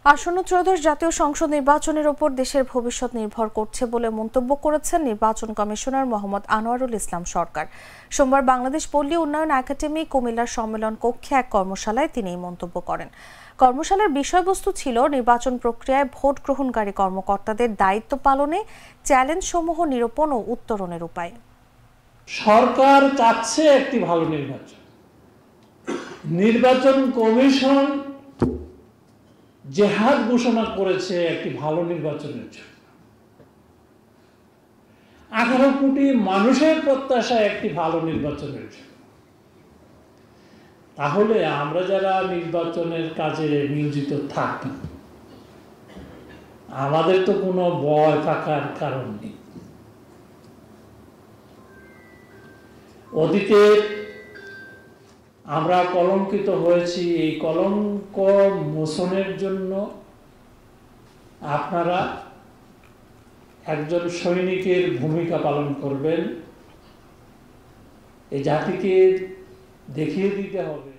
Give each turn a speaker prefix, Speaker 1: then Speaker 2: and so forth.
Speaker 1: আসন্ন ত্রয়োদশ জাতীয় সংসদ নির্বাচনের ওপর দেশের ভবিষ্যৎ নির্ভর করছে বলে মন্তব্য করেছেন নির্বাচন কমিশনার মোহাম্মদ আনোয়ারুল ইসলাম সরকার। সোমবার বাংলাদেশ পল্লী উন্নয়ন একাডেমি কুমিল্লার সম্মেলন কক্ষে এক কর্মশালায় তিনি এই মন্তব্য করেন। কর্মশালার বিষয়বস্তু ছিল নির্বাচন প্রক্রিয়ায় ভোট গ্রহণকারী কর্মকর্তাদের দায়িত্ব পালনে চ্যালেঞ্জসমূহ নিরূপণ ও উত্তরণের উপায়।
Speaker 2: সরকার চাচ্ছে একটি ভালো নির্বাচন কমিশন জেহাদ ঘোষণা করেছে একটি ভালো নির্বাচনের জন্য। 18 কোটি মানুষের প্রত্যাশা একটি ভালো নির্বাচনের জন্য। তাহলে আমরা যারা নির্বাচনের কাজে নিয়োজিত থাকি, আমাদের তো কোনো ভয় থাকার কারণ নেই। অতীতে আমরা কলঙ্কিত হয়েছি, এই কলঙ্ক মোচনের জন্য আপনারা একজন সৈনিকের ভূমিকা পালন করবেন। এই জাতিকে দেখিয়ে দিতে হবে